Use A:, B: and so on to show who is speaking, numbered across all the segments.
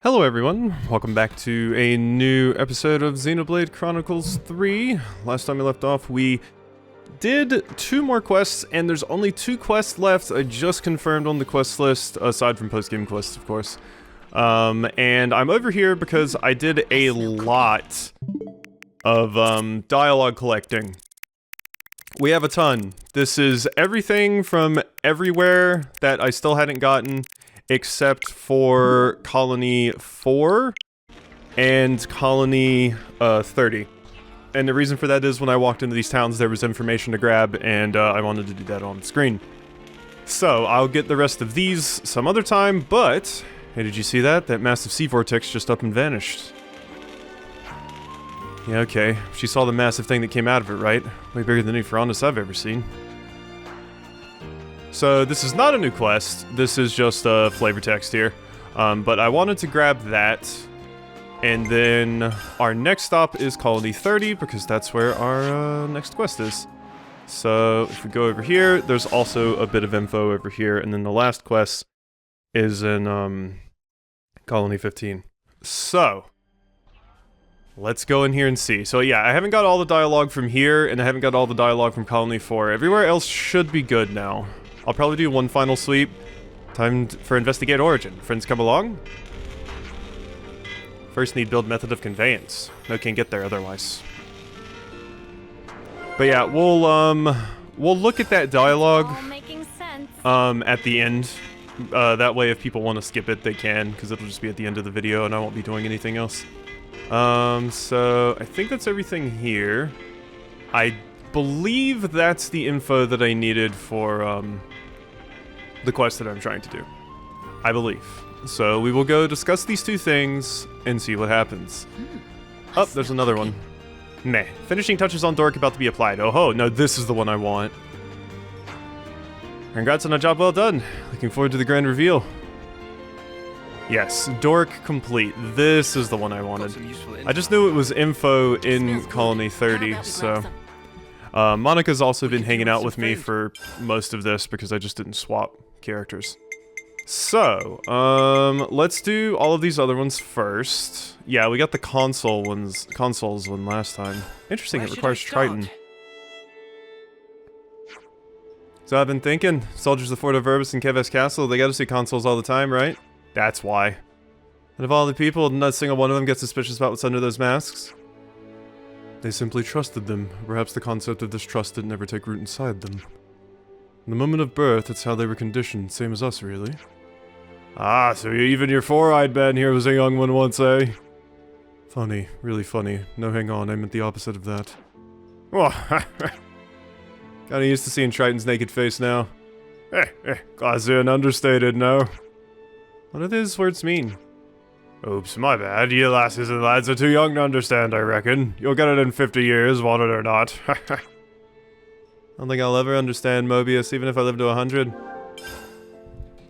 A: Hello everyone, welcome back to a new episode of Xenoblade Chronicles 3. Last time we left off, we did 2 more quests, and there's only 2 quests left. I just confirmed on the quest list, aside from post-game quests, of course. And I'm over here because I did a lot of dialogue collecting. We have a ton. This is everything from everywhere that I still hadn't gotten, except for Colony 4 and Colony 30. And the reason for that is when I walked into these towns, there was information to grab, and I wanted to do that on screen. So, I'll get the rest of these some other time, but... Hey, did you see that? That massive sea vortex just up and vanished. Yeah, okay. She saw the massive thing that came out of it, right? Way bigger than any Ferranus I've ever seen. So this is not a new quest, this is just a flavor text here. But I wanted to grab that, and then our next stop is Colony 30, because that's where our next quest is. So if we go over here, there's also a bit of info over here, and then the last quest is in Colony 15. So, let's go in here and see. So yeah, I haven't got all the dialogue from here, and I haven't got all the dialogue from Colony 4. Everywhere else should be good now. I'll probably do one final sweep. Time for Investigate Origin. Friends, come along. First need build method of conveyance. No, can't get there otherwise. But yeah, we'll look at that dialogue at the end. That way if people want to skip it, they can, because it'll just be at the end of the video and I won't be doing anything else. So I think that's everything here. I believe that's the info that I needed for the quest that I'm trying to do. I believe. So we will go discuss these 2 things and see what happens. Oh, there's another one. Meh. Finishing touches on Dork about to be applied. Oh ho, no, this is the one I want. Congrats on a job well done. Looking forward to the grand reveal. Yes, Dork complete. This is the one I wanted. I just knew it was info in Colony 30, so... Monica's also been hanging out with me for most of this because I just didn't swap characters. So, let's do all of these other ones first. Yeah, we got the consoles one last time. Interesting, it requires Triton. So I've been thinking, soldiers of Fort Verbis and Keves Castle, they gotta see consoles all the time, right? That's why. And of all the people, not a single one of them gets suspicious about what's under those masks. They simply trusted them. Perhaps the concept of this trust didn't ever take root inside them. In the moment of birth, it's how they were conditioned, same as us, really. Ah, so even your 4-eyed man here was a young one once, eh? Funny, really funny. No, hang on, I meant the opposite of that. Oh, kinda used to seeing Triton's naked face now. Classy and understated, no? What do these words mean? Oops, my bad. You lasses and lads are too young to understand, I reckon. You'll get it in 50 years, want it or not. I don't think I'll ever understand Mobius, even if I live to 100.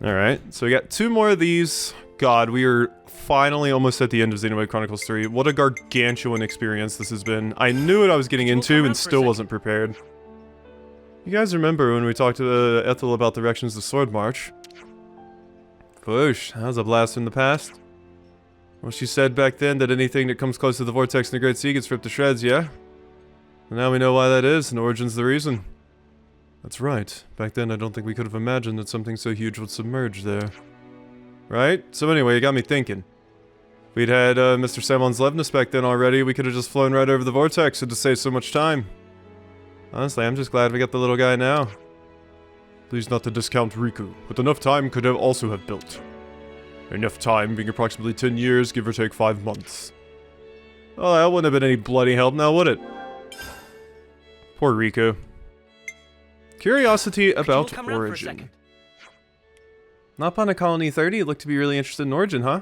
A: Alright, so we got 2 more of these. God, we are finally almost at the end of Xenoblade Chronicles 3. What a gargantuan experience this has been. I knew what I was getting into and still wasn't prepared. You guys remember when we talked to Ethel about directions to Sword March? Push, that was a blast from the past. Well, she said back then that anything that comes close to the vortex in the Great Sea gets ripped to shreds, yeah? And now we know why that is, and Origin's the reason. That's right. Back then I don't think we could have imagined that something so huge would submerge there. Right? So anyway, you got me thinking. If we'd had Mr. Samon's Levnus back then already, we could have just flown right over the vortex and to save so much time. Honestly, I'm just glad we got the little guy now. Please not to discount Riku, but enough time could have also have built. Enough time being approximately 10 years, give or take 5 months. Oh, that wouldn't have been any bloody help now, would it? Poor Riku. Curiosity about Origin. Not upon a Colony 30, you look to be really interested in Origin, huh?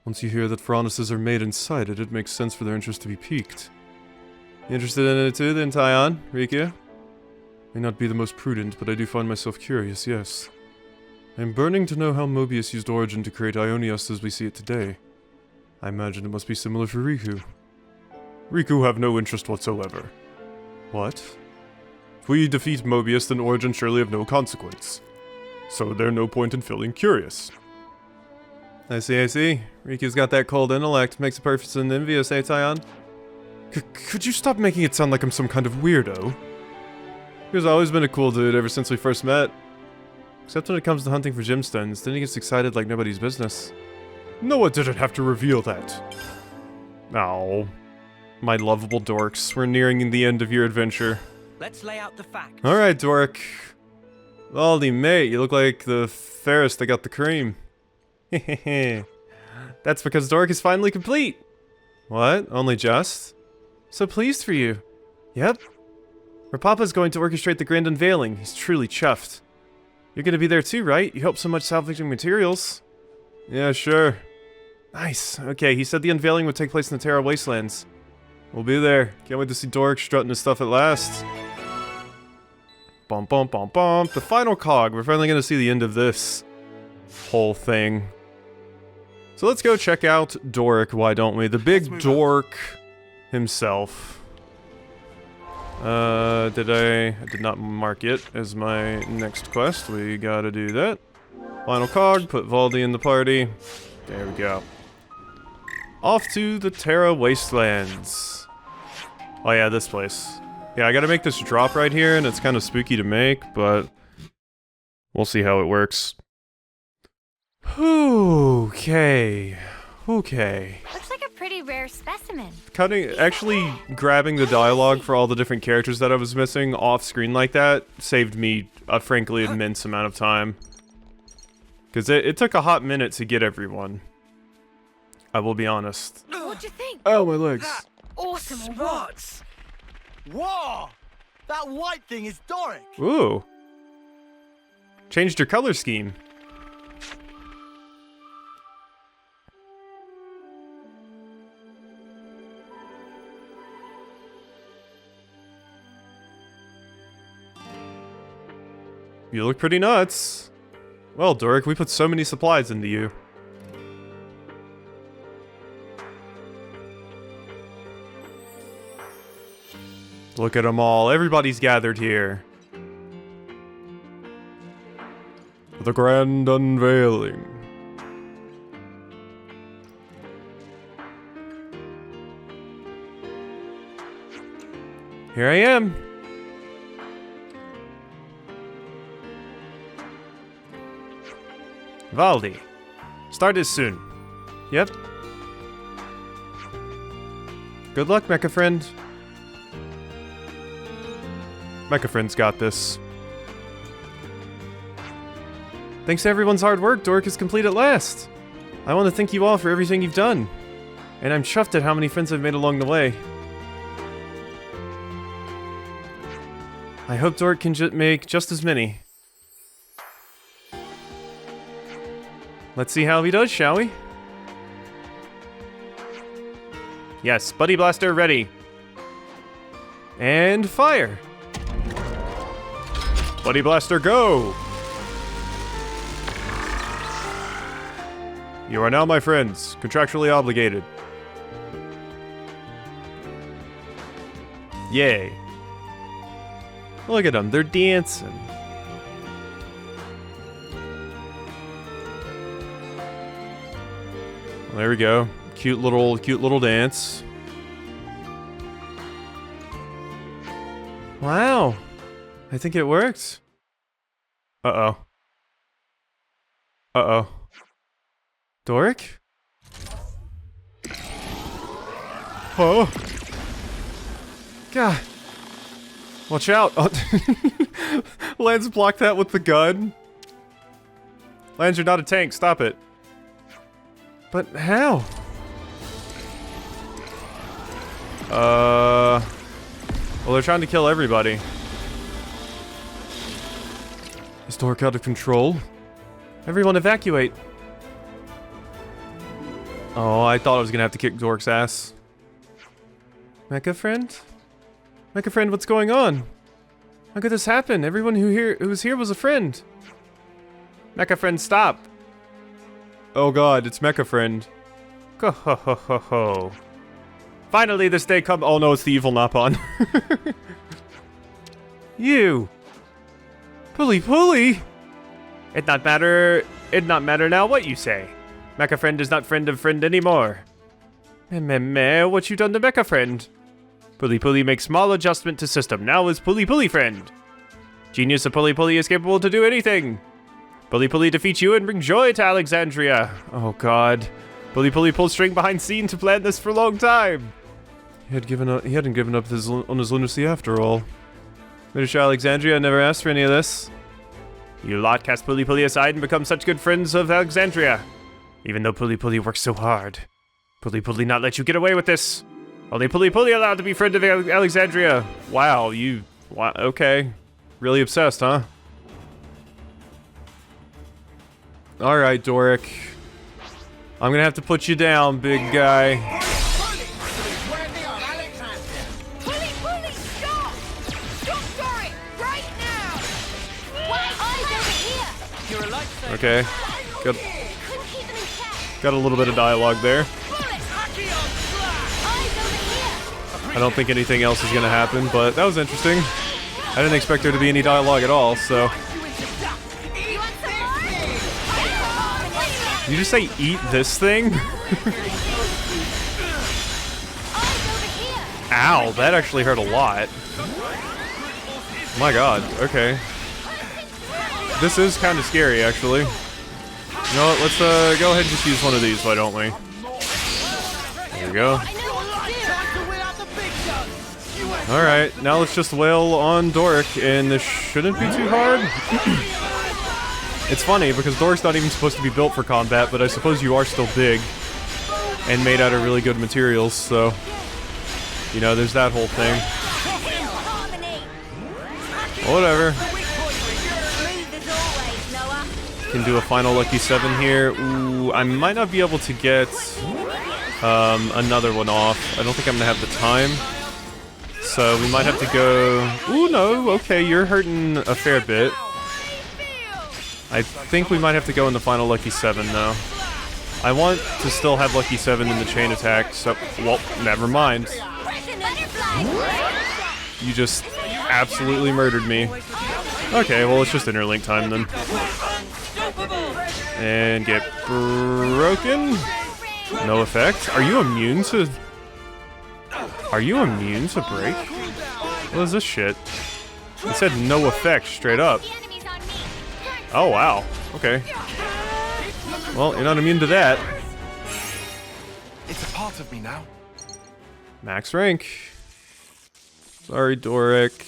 A: Once you hear that Ferranuses are made inside it, it makes sense for their interest to be piqued. You interested in it too, then, Taion? Riku? May not be the most prudent, but I do find myself curious, yes. I am burning to know how Mobius used Origin to create Ionios as we see it today. I imagine it must be similar for Riku. Riku have no interest whatsoever. What? If we defeat Mobius, then Origin surely have no consequence. So there's no point in feeling curious. I see, I see. Riku's got that cold intellect. Makes a person envious, eh, Tyon? Could you stop making it sound like I'm some kind of weirdo? Riku's always been a cool dude ever since we first met. Except when it comes to hunting for gemstones, then he gets excited like nobody's business. Noah didn't have to reveal that. Oh, my lovable dorks. We're nearing the end of your adventure.
B: Let's lay out the facts.
A: Alright, dork. Valdi, mate, you look like the Ferris that got the cream. Hehehe. That's because Dork is finally complete. What? Only just? So pleased for you. Yep. Her papa's going to orchestrate the grand unveiling. He's truly chuffed. You're gonna be there too, right? You helped so much salvaging materials. Yeah, sure. Nice. Okay, he said the unveiling would take place in the Terra Wastelands. We'll be there. Can't wait to see Dork strutting his stuff at last. Bum bum bum bum. The final cog. We're finally gonna see the end of this whole thing. So let's go check out Dork, why don't we? The big dork himself. I did not mark it as my next quest. We gotta do that. Final cog, put Valdi in the party. There we go. Off to the Terra Wastelands. Oh yeah, this place. Yeah, I gotta make this drop right here, and it's kind of spooky to make, but we'll see how it works. Okay. Okay.
C: Looks like a pretty rare specimen.
A: Actually grabbing the dialogue for all the different characters that I was missing off screen like that saved me a frankly immense amount of time. Because it took a hot minute to get everyone. I will be honest.
C: What'd you think?
A: Oh, my legs.
B: That
C: Awesome
B: spots. Whoa! That white thing is Doric.
A: Ooh. Changed your color scheme. You look pretty nuts. Well, Doric, we put so many supplies into you. Look at them all. Everybody's gathered here. The grand unveiling. Here I am. Valdi. Start is soon. Yep. Good luck, Mecha Friend. Mecha Friend's got this. Thanks to everyone's hard work, Dork is complete at last. I want to thank you all for everything you've done. And I'm chuffed at how many friends I've made along the way. I hope Dork can make just as many. Let's see how he does, shall we? Yes, Buddy Blaster ready. And fire. Buddy Blaster, go! You are now my friends, contractually obligated. Yay. Look at them, they're dancing. There we go. Cute little dance. Wow. I think it worked. Uh-oh. Uh-oh. Doric? Oh. God. Watch out. Oh. Lance blocked that with the gun. Lance, you're not a tank. Stop it. But how? Well, they're trying to kill everybody. Is Dork out of control? Everyone evacuate. Oh, I thought I was gonna have to kick Dork's ass. Mecha Friend? Mecha Friend, what's going on? How could this happen? Everyone who was here was a friend. Mecha Friend, stop. Oh god, it's Mecha Friend. Ho ho ho ho ho. Finally this day come- oh no, it's the evil Napon. You! Pulley pulley! It not matter now what you say. Mecha friend is not friend of friend anymore. Meh, what you done to Mecha friend? Pulley Pulley makes small adjustment to system. Now is Pulley Pulley friend. Genius of Pulley Pulley is capable to do anything. Pulley Pulley defeats you and bring joy to Alexandria. Oh god. Pulley Pulley pulled string behind scene to plan this for a long time. He hadn't given up on his lunacy after all. Made sure Alexandria never asked for any of this. You lot cast Pulley Pulley aside and become such good friends of Alexandria. Even though Pulley Pulley works so hard. Pulley Pulley not let you get away with this. Only Pulley Pulley allowed to be friend of Alexandria. Wow, okay. Really obsessed, huh? Alright, Doric. I'm gonna have to put you down, big guy.
C: Pulley, Pulley, stop! Stop, Doric, right now! Eyes over here!
B: You're a lifesaver.
A: Okay.
C: Couldn't keep them in check.
A: Got a little bit of dialogue there.
B: Hacky on fly.
C: Eyes over here!
A: I don't think anything else is gonna happen, but that was interesting. I didn't expect there to be any dialogue at all, so...
C: You want some more?
A: Did you just say eat this thing?
C: Eyes over here!
A: Ow, that actually hurt a lot. My god, okay. This is kind of scary, actually. You know what, let's go ahead and just use one of these, why don't we? There we go.
C: I know what to do!
B: Time to win out the big guns. You ain't
A: Alright, now let's just wail on Doric, and this shouldn't be too hard. It's funny, because Doric's not even supposed to be built for combat, but I suppose you are still big. And made out of really good materials, so... You know, there's that whole thing. Whatever.
C: Smooth as always, Noah.
A: Can do a final lucky 7 here. Ooh, I might not be able to get another one off. I don't think I'm gonna have the time. So we might have to go... Ooh, no, okay, you're hurting a fair bit. I think we might have to go in the final lucky 7, though. I want to still have lucky 7 in the chain attack, so... Well, never mind. You just absolutely murdered me. Okay, well, it's just interlink time, then. And get broken. No effect. Are you immune to... Are you immune to break? What is this shit? It said no effect straight up. Oh, wow. Okay. Well, you're not immune to that.
B: It's a part of me now.
A: Max rank. Sorry, Doric.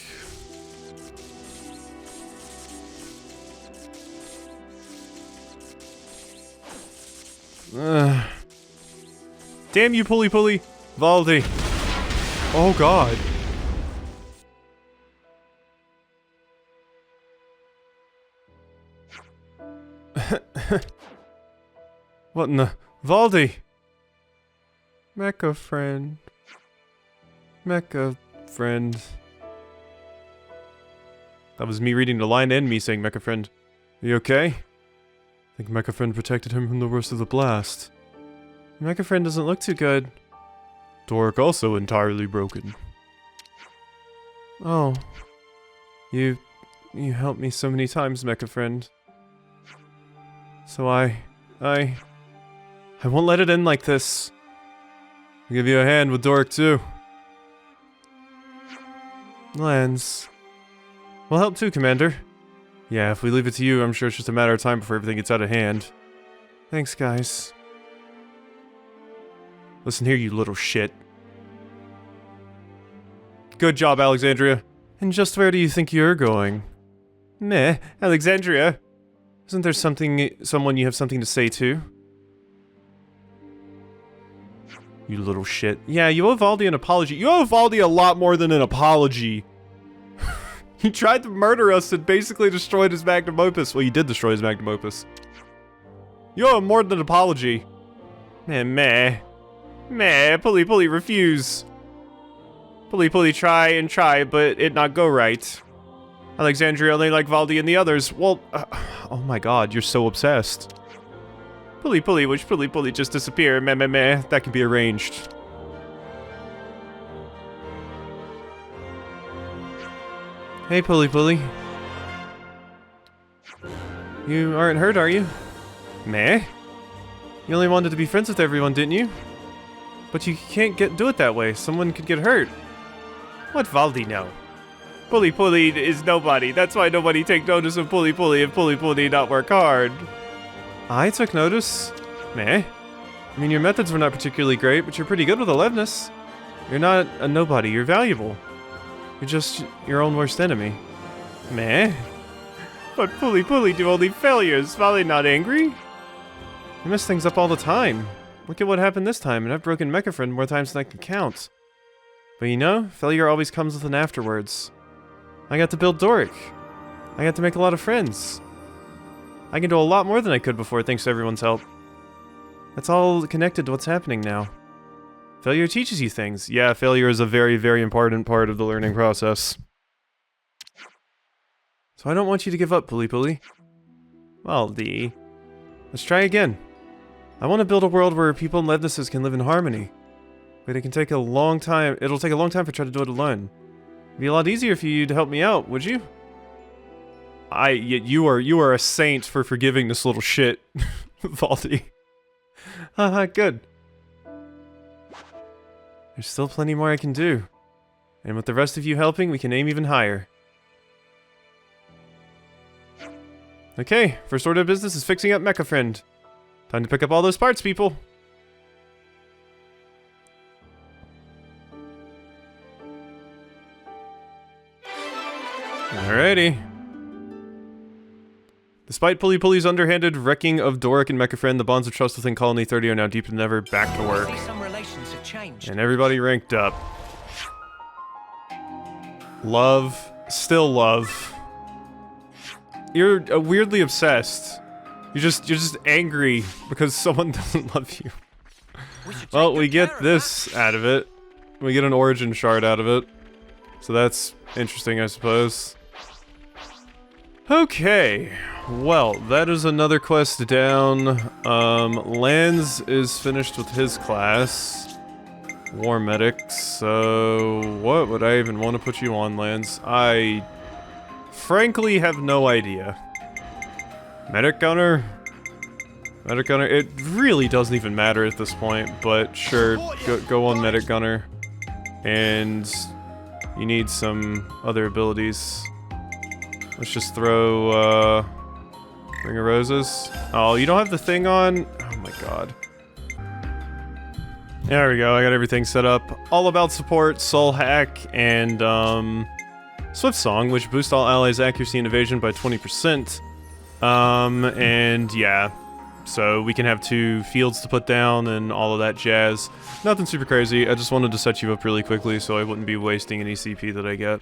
A: Damn you, Pulley Pulley. Valdi. Oh, God. What in the... Valdi! Mecha friend. Mecha friend. That was me reading the line and me saying Mecha friend. Are you okay? I think Mecha friend protected him from the worst of the blast. Mecha friend doesn't look too good. Doric also entirely broken. Oh. You helped me so many times, Mecha friend. So I won't let it end like this. I'll give you a hand with Doric too. Lance. We'll help too, Commander. Yeah, if we leave it to you, I'm sure it's just a matter of time before everything gets out of hand. Thanks, guys. Listen here, you little shit. Good job, Alexandria. And just where do you think you're going? Meh, Alexandria. Isn't there someone you have something to say to? You little shit. Yeah, you owe Valdi an apology. You owe Valdi a lot more than an apology. He tried to murder us and basically destroyed his magnum opus. Well, you did destroy his magnum opus. You owe him more than an apology. Meh. Pulley Pulley refuse. Pulley Pulley try and try, but it not go right. Alexandria only like Valdi and the others. Well, oh my god, you're so obsessed. Pulley Pulley, which Pulley Pulley just disappear. Meh. That can be arranged. Hey, Pulley Pulley. You aren't hurt, are you? Meh? You only wanted to be friends with everyone, didn't you? But you can't do it that way. Someone could get hurt. What Valdi know? Puli Puli is nobody. That's why nobody take notice of Puli Puli if Puli Puli not work hard. I took notice. Meh. I mean, your methods were not particularly great, but you're pretty good with aliveness. You're not a nobody. You're valuable. You're just your own worst enemy. Meh. But Puli Puli do only failures. Vali not angry? You mess things up all the time. Look at what happened this time, and I've broken Mecha Friend more times than I can count. But you know, failure always comes with an afterwards. I got to build Doric. I got to make a lot of friends. I can do a lot more than I could before thanks to everyone's help. That's all connected to what's happening now. Failure teaches you things. Yeah, failure is a very, very important part of the learning process. So I don't want you to give up, Puli Puli. Well, let's try again. I want to build a world where people and Levnesses can live in harmony. But it can take a long time. It'll take a long time for try to do it alone. It'd be a lot easier for you to help me out, would you? You are a saint for forgiving this little shit, Valdi. Haha, good. There's still plenty more I can do. And with the rest of you helping, we can aim even higher. Okay, first order of business is fixing up Mecha Friend. Time to pick up all those parts, people. Alrighty. Despite Puli Puli's underhanded wrecking of Doric and Mecha Friend, the bonds of trust within Colony 30 are now deeper than ever. Back to work.
B: Some relations have changed.
A: And everybody ranked up. Love. Still love. You're weirdly obsessed. You're just angry because someone doesn't love you. Well, we get this out of it. We get an origin shard out of it. So that's interesting, I suppose. Okay. Well, that is another quest down. Lance is finished with his class. War Medic. So, what would I even want to put you on, Lance? I frankly have no idea. Medic Gunner? Medic Gunner? It really doesn't even matter at this point, but sure, go on Medic Gunner. And you need some other abilities. Let's just throw, Ring of Roses. Oh, you don't have the thing on? Oh my god. There we go, I got everything set up. All About Support, Soul Hack, and, Swift Song, which boosts all allies' accuracy and evasion by 20%. And yeah. So we can have 2 fields to put down and all of that jazz. Nothing super crazy, I just wanted to set you up really quickly so I wouldn't be wasting any CP that I get.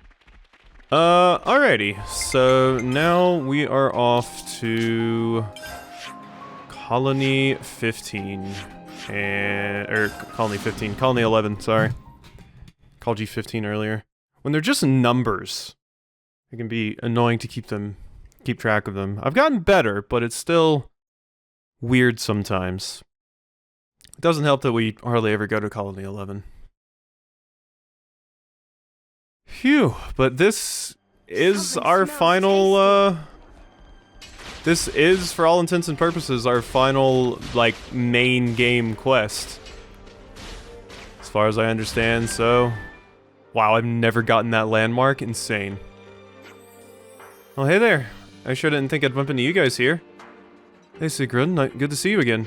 A: Alrighty. So now we are off to Colony 15. Colony 15. Colony 11, sorry. Called you 15 earlier. When they're just numbers, it can be annoying to keep track of them. I've gotten better, but it's still weird sometimes. It doesn't help that we hardly ever go to Colony 11. Phew, but this is our final, this is, for all intents and purposes, our final, like, main game quest. As far as I understand, so... Wow, I've never gotten that landmark. Insane. Well, hey there. I sure didn't think I'd bump into you guys here. Hey, Sigrun, good to see you again.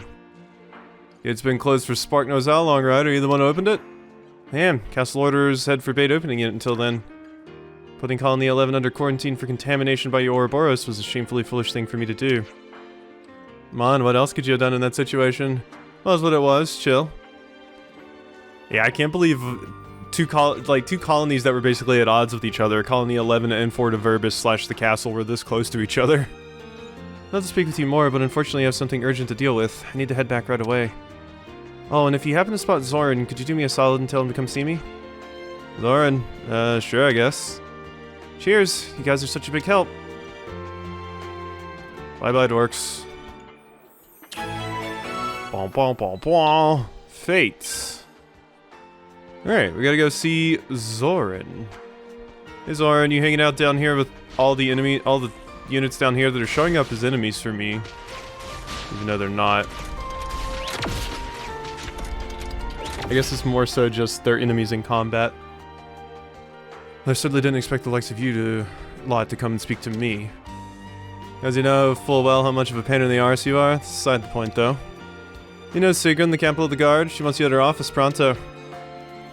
A: It's been closed for Spark knows how long, right? Are you the one who opened it? Man, Castle Orders had forbade opening it until then. Putting Colony 11 under quarantine for contamination by your Ouroboros was a shamefully foolish thing for me to do. Come on, what else could you have done in that situation? Well, that's what it was. Chill. Yeah, I can't believe two colonies that were basically at odds with each other, Colony 11 and Fort of Verbis / the castle, were this close to each other. Not to speak with you more, but unfortunately I have something urgent to deal with. I need to head back right away. Oh, and if you happen to spot Zoran, could you do me a solid and tell him to come see me? Zoran? Sure, I guess. Cheers! You guys are such a big help. Bye-bye, dorks. Bom bom bom bom. Fates. Alright, we gotta go see Zoran. Hey Zoran, you hanging out down here with all the units down here that are showing up as enemies for me. Even though they're not. I guess it's more so just their enemies in combat. I certainly didn't expect the likes of you lot to come and speak to me. As you know full well how much of a pain in the arse you are, that's beside the point though. You know Sigrun, the capital of the guard, she wants you at her office pronto.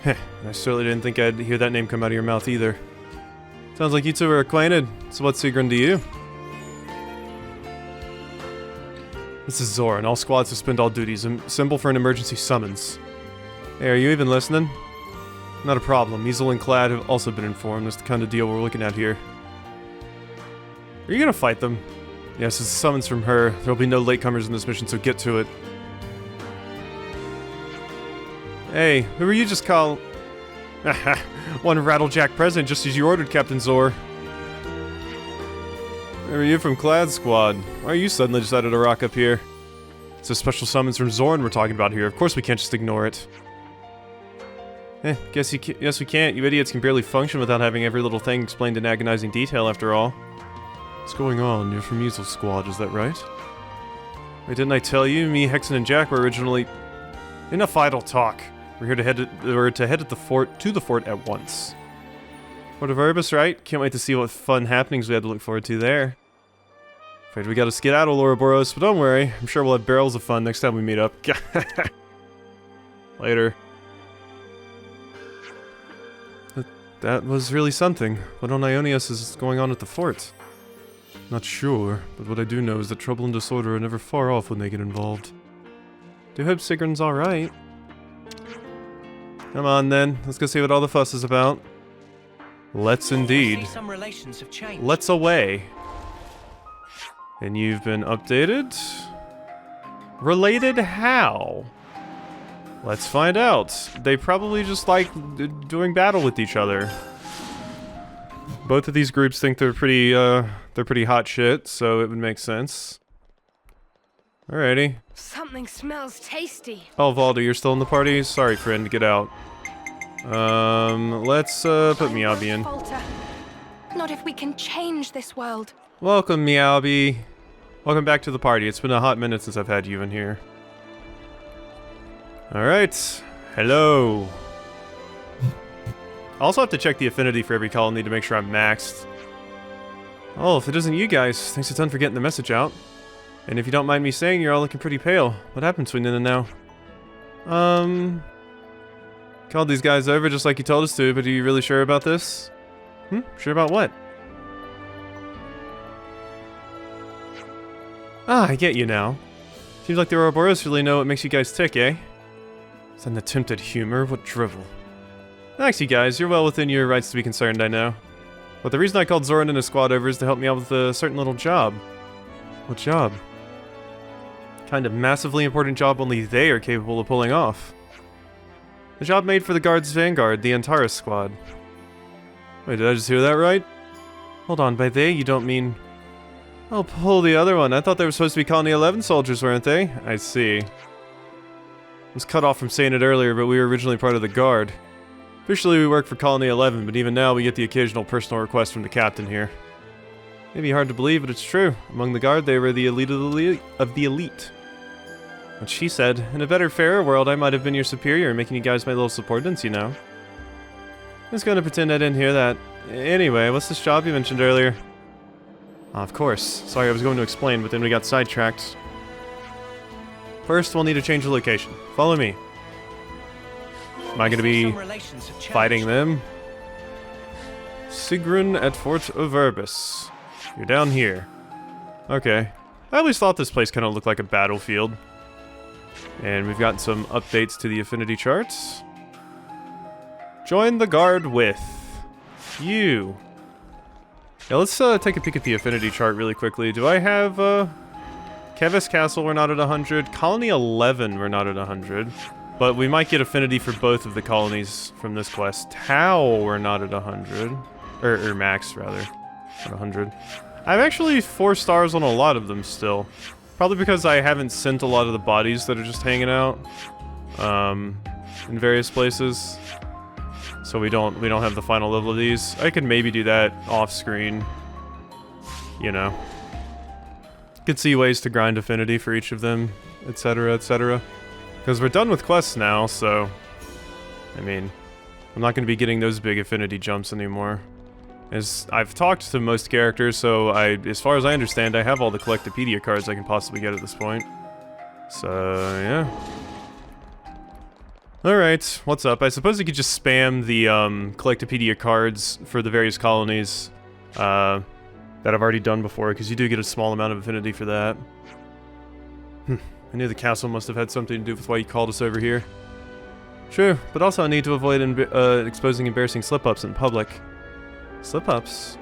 A: Heh, I certainly didn't think I'd hear that name come out of your mouth either. Sounds like you two are acquainted, so what's Sigrun to you? This is Zoran, all squads suspend all duties, a symbol for an emergency summons. Hey, are you even listening? Not a problem, Measle and Clad have also been informed, that's the kind of deal we're looking at here. Are you gonna fight them? Yes, it's a summons from her, there'll be no latecomers in this mission, so get to it. Hey, who are you just call... One Rattlejack present, just as you ordered, Captain Zor. Where are you from Clad Squad? Why are you suddenly decided to rock up here? It's a special summons from Zoran we're talking about here, of course we can't just ignore it. Guess we can't, you idiots can barely function without having every little thing explained in agonizing detail after all. What's going on? You're from Measle Squad, is that right? Wait, didn't I tell you? Me, Hexen, and Jack were originally... Enough idle talk. We're here to head at the fort, to the fort at once. Fort of Urbis, right? Can't wait to see what fun happenings we had to look forward to there. Afraid we gotta skedaddle, Ouroboros, but don't worry. I'm sure we'll have barrels of fun next time we meet up. Later. That was really something. What on Ionios is going on at the fort? Not sure, but what I do know is that trouble and disorder are never far off when they get involved. Do hope Sigrun's alright. Come on then, let's go see what all the fuss is about. Let's indeed.
B: Some relations have changed.
A: Let's away. And you've been updated? Related how? Let's find out. They probably just like doing battle with each other. Both of these groups think they're pretty hot shit, so it would make sense. Alrighty.
C: Something smells tasty.
A: Oh, Valda, you're still in the party? Sorry, friend, get out. Let's put Miyabi in.
C: Falter. Not if we can change this world.
A: Welcome, Miyabi. Welcome back to the party. It's been a hot minute since I've had you in here. Alright. Hello. I also have to check the affinity for every colony to make sure I'm maxed. Oh, if it isn't you guys, thanks a ton for getting the message out. And if you don't mind me saying, you're all looking pretty pale. What happened between then and now? Called these guys over just like you told us to, but are you really sure about this? Sure about what? Ah, I get you now. Seems like the Ouroboros really know what makes you guys tick, eh? Is that an attempt at humor? What drivel. Thanks, you guys. You're well within your rights to be concerned, I know. But the reason I called Zoran and his squad over is to help me out with a certain little job. What job? Kind of massively important job only they are capable of pulling off. The job made for the Guard's Vanguard, the Antares squad. Wait, did I just hear that right? Hold on, by they you don't mean... Oh, pull the other one. I thought they were supposed to be Colony 11 soldiers, weren't they? I see. I was cut off from saying it earlier, but we were originally part of the Guard. Officially we work for Colony 11, but even now we get the occasional personal request from the captain here. Maybe hard to believe, but it's true. Among the Guard, they were the elite of the elite. What she said. In a better, fairer world, I might have been your superior, making you guys my little subordinates, you know. I was gonna pretend I didn't hear that. Anyway, what's this job you mentioned earlier? Of course. Sorry, I was going to explain, but then we got sidetracked. First, we'll need to change the location. Follow me. Am I gonna be fighting them? Sigrun at Fort of Urbis. You're down here. Okay. I always thought this place kind of looked like a battlefield. And we've gotten some updates to the affinity charts. Join the Guard with you. Yeah, let's take a peek at the affinity chart really quickly. Do I have, Keves Castle, we're not at 100. Colony 11, we're not at 100. But we might get affinity for both of the colonies from this quest. Tau, we're not at 100. Or max, rather. At 100. I have actually 4 stars on a lot of them still. Probably because I haven't sent a lot of the bodies that are just hanging out. In various places. So we don't have the final level of these. I could maybe do that off screen. You know. Could see ways to grind affinity for each of them, etc., etc. Because we're done with quests now, so I mean, I'm not going to be getting those big affinity jumps anymore. As I've talked to most characters, so as far as I understand, I have all the Collectopedia cards I can possibly get at this point. So, yeah. Alright, what's up? I suppose you could just spam the Collectopedia cards for the various colonies that I've already done before, because you do get a small amount of affinity for that. I knew the castle must have had something to do with why you called us over here. True, but also I need to avoid exposing embarrassing slip-ups in public. Slip-ups?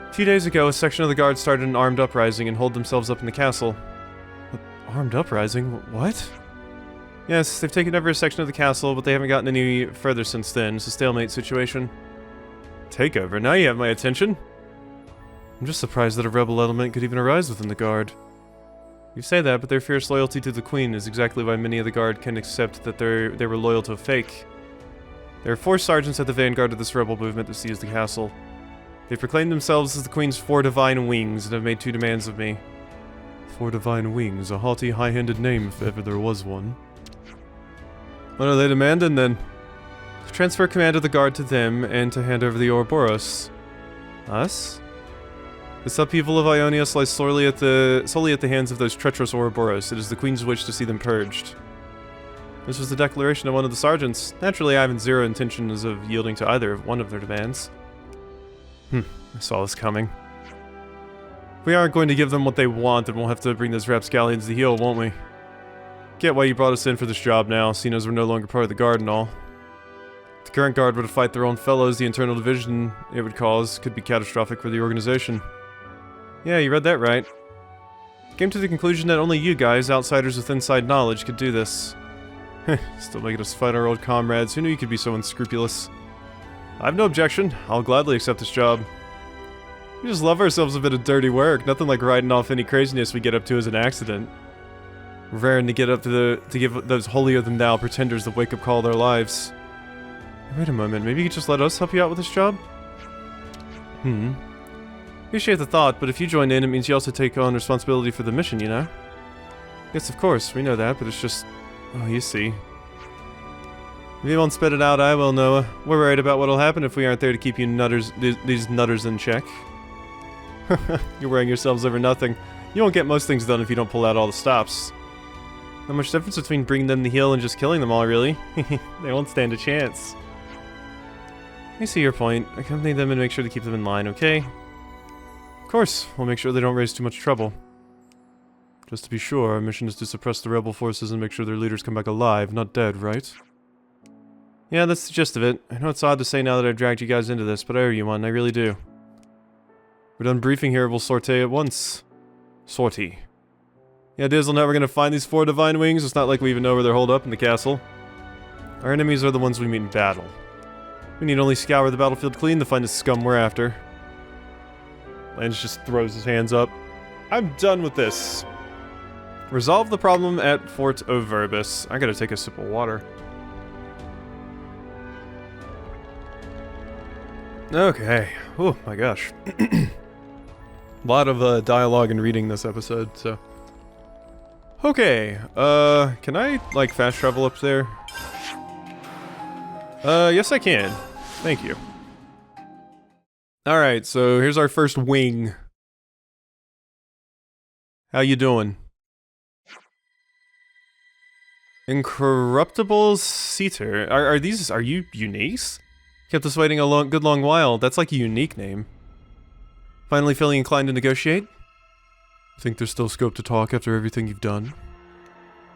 A: A few days ago, a section of the guards started an armed uprising and holed themselves up in the castle. Armed uprising? What? Yes, they've taken over a section of the castle, but they haven't gotten any further since then. It's a stalemate situation. Takeover? Now you have my attention. I'm just surprised that a rebel element could even arise within the guard. You say that, but their fierce loyalty to the Queen is exactly why many of the guard can accept that they were loyal to a fake. There are 4 sergeants at the vanguard of this rebel movement that seized the castle. They've proclaimed themselves as the Queen's 4 divine wings and have made 2 demands of me. 4 divine wings, a haughty, high-handed name if ever there was one. What are they demanding then? To transfer command of the guard to them and to hand over the Ouroboros. Us? This upheaval of Ionios lies solely at the hands of those treacherous Ouroboros. It is the Queen's wish to see them purged. This was the declaration of one of the sergeants. Naturally, I have 0 intentions of yielding to either of one of their demands. I saw this coming. If we aren't going to give them what they want, then we'll have to bring those rapscallions to heel, won't we? Get why you brought us in for this job now, seeing as we're no longer part of the guard and all. If the current guard were to fight their own fellows, the internal division it would cause could be catastrophic for the organization. Yeah, you read that right. Came to the conclusion that only you guys, outsiders with inside knowledge, could do this. Still making us fight our old comrades. Who knew you could be so unscrupulous? I have no objection. I'll gladly accept this job. We just love ourselves a bit of dirty work. Nothing like riding off any craziness we get up to as an accident. We're raring to get up to give those holier-than-thou pretenders the wake-up call of their lives. Wait a moment, maybe you could just let us help you out with this job? Appreciate the thought, but if you join in, it means you also take on responsibility for the mission, you know? Yes, of course, we know that, but it's just... Oh, you see. If you won't spit it out, I will, Noah. We're worried about what'll happen if we aren't there to keep you these nutters in check. You're worrying yourselves over nothing. You won't get most things done if you don't pull out all the stops. Not much difference between bringing them to heel and just killing them all, really. They won't stand a chance. I see your point. Accompany them and make sure to keep them in line, okay? Of course, we'll make sure they don't raise too much trouble. Just to be sure, our mission is to suppress the rebel forces and make sure their leaders come back alive, not dead, right? Yeah, that's the gist of it. I know it's odd to say now that I've dragged you guys into this, but I owe you one, I really do. We're done briefing here, we'll sortie at once. Sortie. The idea is we're never gonna find these 4 divine wings, it's not like we even know where they're holed up in the castle. Our enemies are the ones we meet in battle. We need only scour the battlefield clean to find the scum we're after. Lance just throws his hands up. I'm done with this. Resolve the problem at Fort Overbus. I gotta take a sip of water. Okay. Oh my gosh. A lot of dialogue and reading this episode, so... Okay, can I, like, fast travel up there? Yes I can. Thank you. Alright, so here's our first wing. How you doing? Incorruptible Seater. Are you uniques? Kept us waiting a good long while. That's like a unique name. Finally feeling inclined to negotiate? Think there's still scope to talk after everything you've done?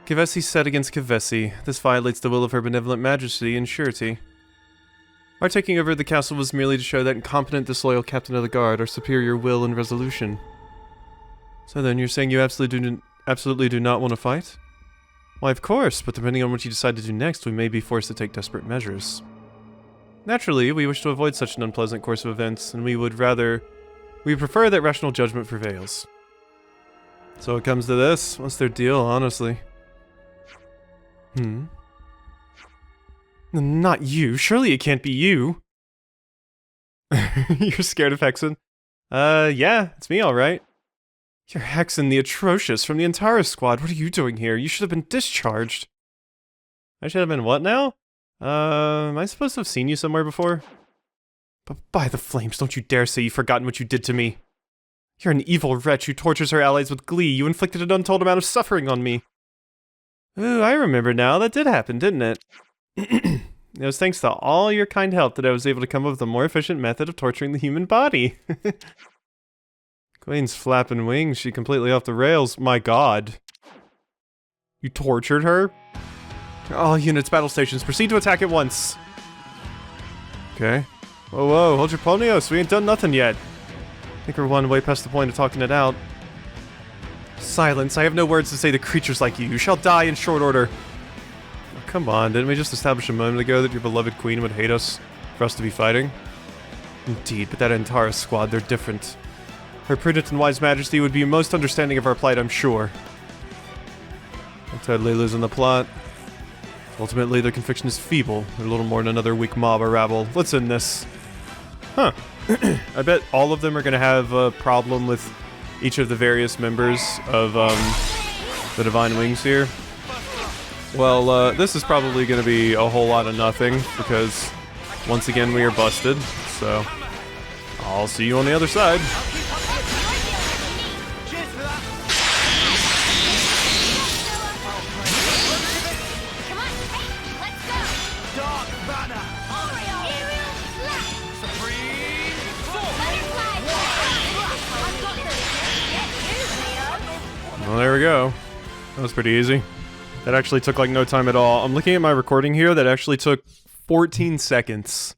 A: Kevesi set against Kevesi. This violates the will of her benevolent majesty and surety. Our taking over the castle was merely to show that incompetent, disloyal captain of the guard our superior will and resolution. So then, you're saying you absolutely do not want to fight? Why, of course, but depending on what you decide to do next, we may be forced to take desperate measures. Naturally, we wish to avoid such an unpleasant course of events, and we prefer that rational judgment prevails. So it comes to this. What's their deal, honestly? Not you. Surely it can't be you. You're scared of Hexen? Yeah, it's me, alright. You're Hexen the Atrocious from the Antares squad. What are you doing here? You should have been discharged. I should have been what now? Am I supposed to have seen you somewhere before? But by the flames, don't you dare say you've forgotten what you did to me. You're an evil wretch who tortures her allies with glee. You inflicted an untold amount of suffering on me. Ooh, I remember now. That did happen, didn't it? It was thanks to all your kind help that I was able to come up with a more efficient method of torturing the human body. Queen's flapping wings, she completely off the rails. My god. You tortured her? All units, battle stations, proceed to attack at once. Okay. Whoa, whoa, hold your ponios, we ain't done nothing yet. I think we're one way past the point of talking it out. Silence, I have no words to say to creatures like you. You shall die in short order. Oh, come on, didn't we just establish a moment ago that your beloved queen would hate us for us to be fighting? Indeed, but that Antara squad, they're different. Her prudent and wise majesty would be most understanding of our plight, I'm sure. I'll totally losing the plot. Ultimately, their conviction is feeble. They're little more than another weak mob or rabble. Let's end this. Huh. I bet all of them are going to have a problem with each of the various members of the Divine Wings here. Well, this is probably going to be a whole lot of nothing, because once again we are busted, so I'll see you on the other side. Well, there we go. That was pretty easy. That actually took like no time at all. I'm looking at my recording here. That actually took 14 seconds.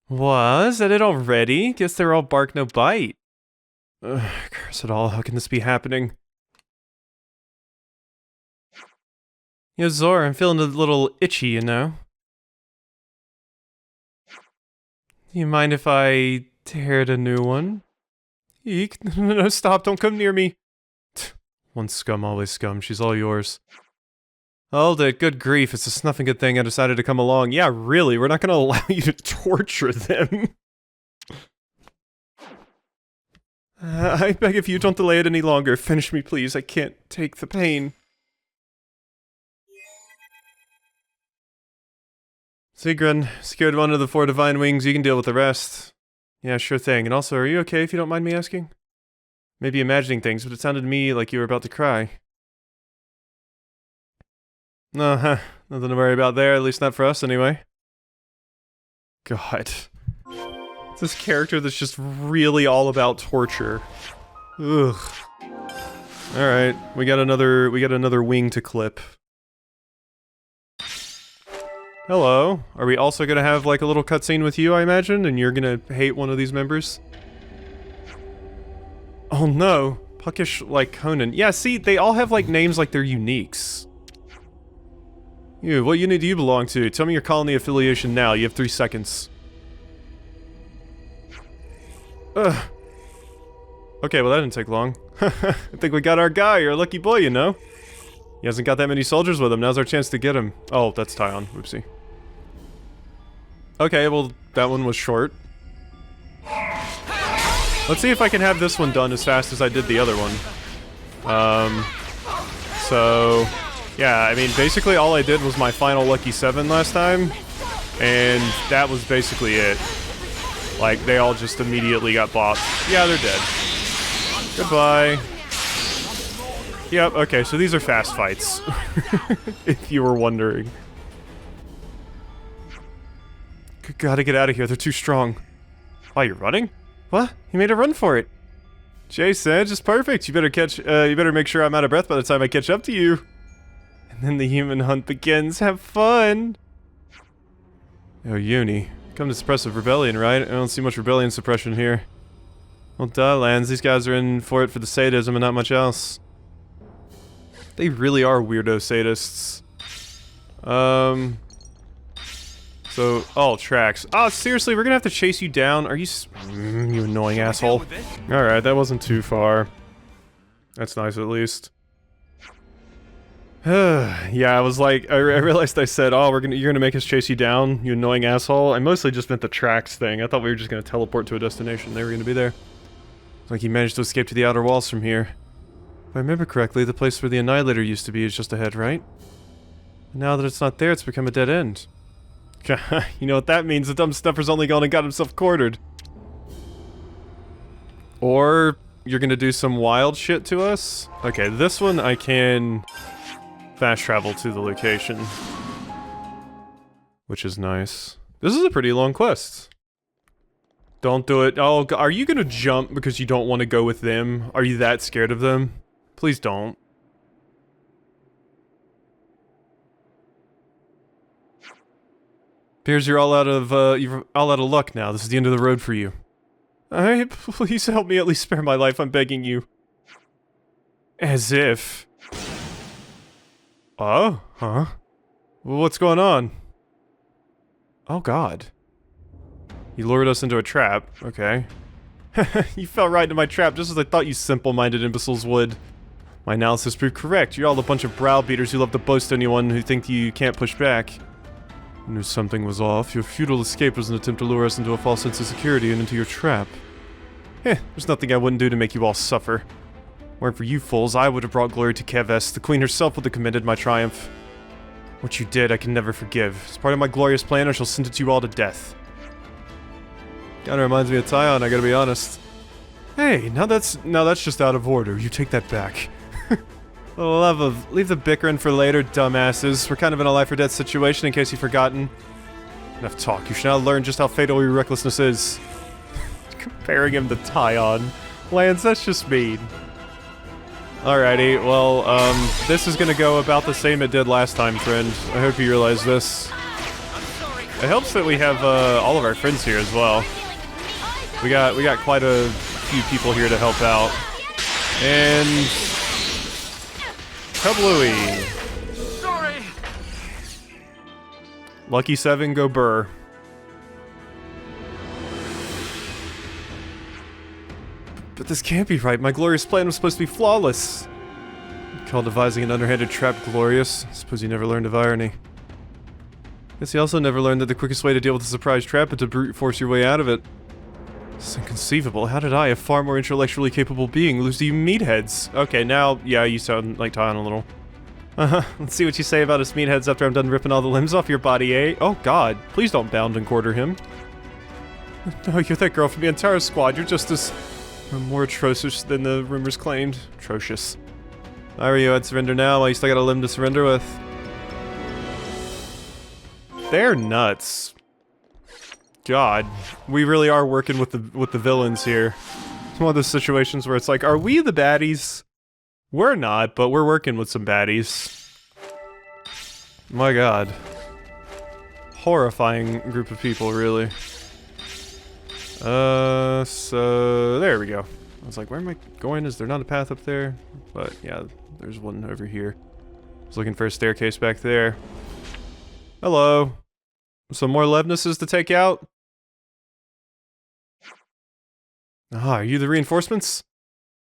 A: Was that it already? Guess they're all bark no bite. Ugh, curse it all. How can this be happening? Yo, Zor, I'm feeling a little itchy, you know? Do you mind if I teared a new one? Eek, no, stop, don't come near me. One scum, always scum, she's all yours. Hold it, good grief, it's a snuffing good thing I decided to come along. Yeah, really, we're not gonna allow you to torture them. I beg of you, don't delay it any longer. Finish me, please, I can't take the pain. Sigrun, secured one of the 4 Divine Wings, you can deal with the rest. Yeah, sure thing. And also, are you okay if you don't mind me asking? Maybe imagining things, but it sounded to me like you were about to cry. Nothing to worry about there, at least not for us anyway. God. It's this character that's just really all about torture. Ugh. Alright, we got another wing to clip. Hello. Are we also gonna have like a little cutscene with you, I imagine, and you're gonna hate one of these members? Oh no. Puckish like Conan. Yeah, see, they all have like names like they're uniques. You, what unit do you belong to? Tell me your colony affiliation now. You have 3 seconds. Ugh. Okay, well that didn't take long. I think we got our guy, your lucky boy, you know? He hasn't got that many soldiers with him, now's our chance to get him. Oh, that's Tyon, whoopsie. Okay, well, that one was short. Let's see if I can have this one done as fast as I did the other one. So... yeah, I mean, basically all I did was my final Lucky 7 last time, and that was basically it. Like, they all just immediately got bopped. Yeah, they're dead. Goodbye. Yep, okay, so these are fast fights. If you were wondering. Gotta get out of here, they're too strong. Why, you're running? What? You made a run for it. Jay said, just perfect. You better make sure I'm out of breath by the time I catch up to you. And then the human hunt begins. Have fun! Oh, Uni. Come to suppressive rebellion, right? I don't see much rebellion suppression here. Well, duh, Lands. These guys are in for it for the sadism and not much else. They really are weirdo sadists. So, oh, tracks. Oh, seriously, we're gonna have to chase you down? Are you you annoying asshole. Alright, that wasn't too far. That's nice, at least. Yeah, I was like, I realized I said, oh, you're gonna make us chase you down, you annoying asshole. I mostly just meant the tracks thing. I thought we were just gonna teleport to a destination. They were gonna be there. It's like he managed to escape to the outer walls from here. If I remember correctly, the place where the Annihilator used to be is just ahead, right? And now that it's not there, it's become a dead end. You know what that means? The dumb snuffer's only gone and got himself quartered. Or you're gonna do some wild shit to us? Okay, this one I can fast travel to the location. Which is nice. This is a pretty long quest. Don't do it. Oh, are you gonna jump because you don't want to go with them? Are you that scared of them? Please don't. Appears you're all out of luck now. This is the end of the road for you. Alright, please help me at least spare my life, I'm begging you. As if. Oh? Huh? What's going on? Oh god. You lured us into a trap. Okay. You fell right into my trap just as I thought you simple-minded imbeciles would. My analysis proved correct. You're all a bunch of browbeaters who love to boast anyone who think you can't push back. I knew something was off. Your futile escape was an attempt to lure us into a false sense of security and into your trap. There's nothing I wouldn't do to make you all suffer. Weren't for you fools, I would have brought glory to Keves. The queen herself would have commended my triumph. What you did, I can never forgive. As part of my glorious plan, I shall sentence you all to death. Kinda reminds me of Tyon, I gotta be honest. Hey, now that's just out of order. You take that back. For the love of, leave the bickering for later, dumbasses. We're kind of in a life or death situation, in case you've forgotten. Enough talk. You should now learn just how fatal your recklessness is. Comparing him to Tyon. Lance, that's just mean. Alrighty, well, this is gonna go about the same it did last time, friend. I hope you realize this. It helps that we have, all of our friends here as well. We got quite a few people here to help out. And... Kablooey!
B: Sorry!
A: Lucky 7, go burr. But this can't be right. My glorious plan was supposed to be flawless. You call devising an underhanded trap glorious. Suppose you never learned of irony. Guess you also never learned that the quickest way to deal with a surprise trap is to brute force your way out of it. It's inconceivable. How did I, a far more intellectually capable being, lose to you meatheads? Okay, now, yeah, you sound like Tyon a little. Let's see what you say about us meatheads after I'm done ripping all the limbs off your body, eh? Oh god, please don't bound and quarter him. No, you're that girl from the entire squad. You're just as... more atrocious than the rumors claimed. Atrocious. If I were you, I'd surrender now while you still got a limb to surrender with. They're nuts. God, we really are working with the villains here. It's one of those situations where it's like, are we the baddies? We're not, but we're working with some baddies. My god. Horrifying group of people, really. So there we go. I was like, where am I going? Is there not a path up there? But yeah, there's one over here. I was looking for a staircase back there. Hello. Some more Levnesses to take out? Ah, are you the reinforcements?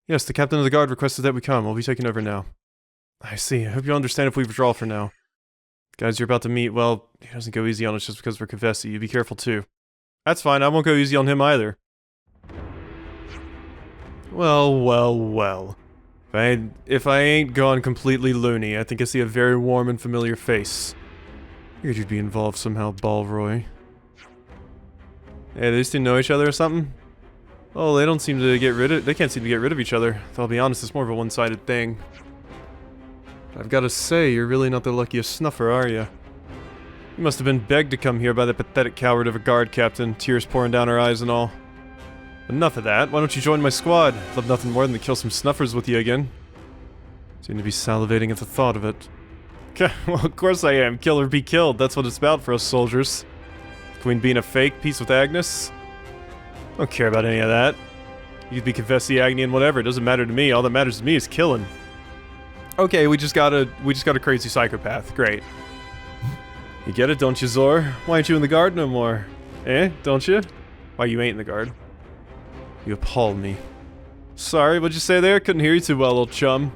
A: Yes, the captain of the guard requested that we come. We'll be taking over now. I see. I hope you'll understand if we withdraw for now. The guys you're about to meet, well, he doesn't go easy on us just because we're Kevesi. You be careful too. That's fine. I won't go easy on him either. Well, well, well. If I ain't gone completely loony, I think I see a very warm and familiar face. Figured you'd be involved somehow, Balroy. Hey, they just didn't know each other or something? Oh, they can't seem to get rid of each other. Though I'll be honest, it's more of a one-sided thing. I've gotta say, you're really not the luckiest snuffer, are you? You must have been begged to come here by the pathetic coward of a guard captain, tears pouring down her eyes and all. Enough of that, why don't you join my squad? I'd love nothing more than to kill some snuffers with you again. Seem to be salivating at the thought of it. Well, of course I am. Kill or be killed, that's what it's about for us soldiers. Queen being a fake, peace with Agnus? I don't care about any of that. You could be Kevesi, Agni, and whatever, it doesn't matter to me. All that matters to me is killing. Okay, we just got a crazy psychopath. Great. You get it, don't you, Zor? Why aren't you in the guard no more? Eh? Don't you? Why you ain't in the guard? You appall me. Sorry, what'd you say there? Couldn't hear you too well, old chum.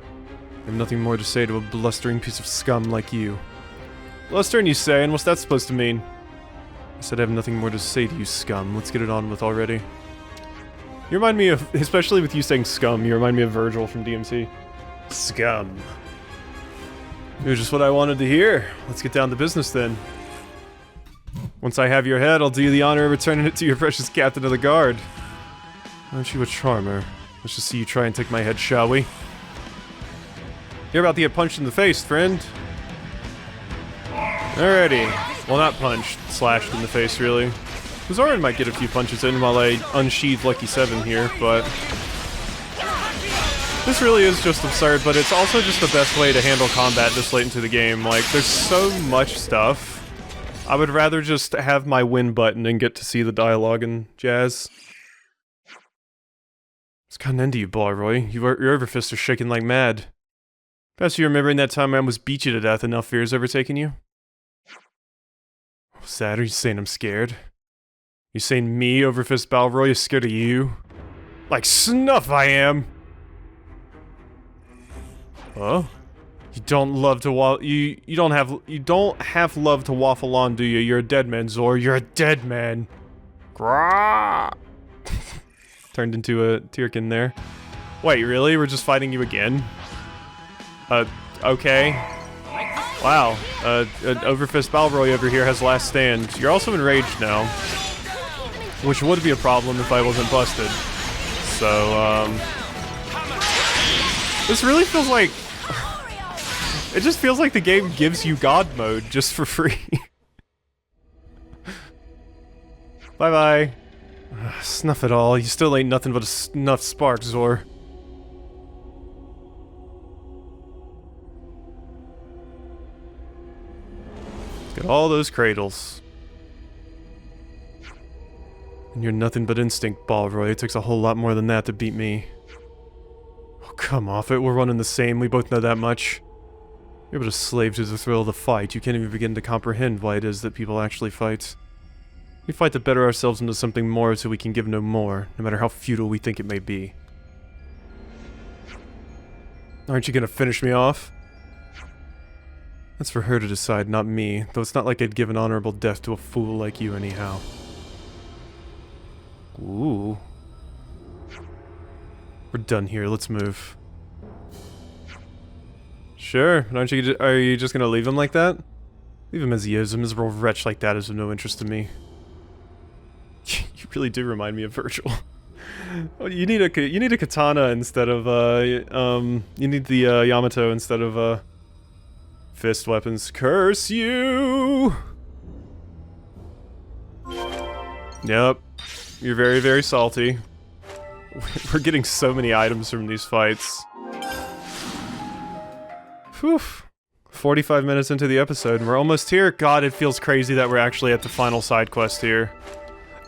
A: I have nothing more to say to a blustering piece of scum like you. Blustering, you say, and what's that supposed to mean? I said I have nothing more to say to you, scum. Let's get it on with already. You remind me of, especially with you saying scum, you remind me of Virgil from DMC. Scum. You're just what I wanted to hear. Let's get down to business then. Once I have your head, I'll do you the honor of returning it to your precious captain of the guard. Aren't you a charmer? Let's just see you try and take my head, shall we? You're about to get punched in the face, friend. Alrighty. Well, not punched. Slashed in the face, really. Zoran might get a few punches in while I unsheath Lucky 7 here, but... this really is just absurd, but it's also just the best way to handle combat this late into the game. Like, there's so much stuff. I would rather just have my win button and get to see the dialogue and jazz. It's gotten into you, Balroy. Your overfists are shaking like mad. Perhaps you remembering that time I almost beat you to death and now fear's overtaken you? What's that? Are you saying I'm scared? You saying me, Overfist Balroy, is scared of you? Like snuff I am! Oh? You don't love to you don't have love to waffle on, do you? You're a dead man, Zor. You're a dead man. Grah! Turned into a Tyrkin there. Wait, really? We're just fighting you again? Okay. Wow. Overfist Balroy over here has last stand. You're also enraged now. Which would be a problem if I wasn't busted. So, this really feels like... it just feels like the game gives you God mode just for free. Bye-bye. Snuff it all. You still ain't nothing but a snuff spark, Zor. Look at all those cradles. And you're nothing but instinct, Balroy. It takes a whole lot more than that to beat me. Oh, come off it. We're running the same. We both know that much. You're but a slave to the thrill of the fight. You can't even begin to comprehend why it is that people actually fight. We fight to better ourselves into something more so we can give no more, no matter how futile we think it may be. Aren't you gonna finish me off? That's for her to decide, not me, though it's not like I'd give an honorable death to a fool like you anyhow. Ooh. We're done here, let's move. Sure, aren't you, are you just gonna leave him like that? Leave him as he is. A miserable wretch like that is of no interest to me. You really do remind me of Virgil. You need a katana instead of you need the Yamato instead of fist weapons. Curse you! Yep, you're very, very salty. We're getting so many items from these fights. Whew. 45 minutes into the episode, and we're almost here. God, it feels crazy that we're actually at the final side quest here.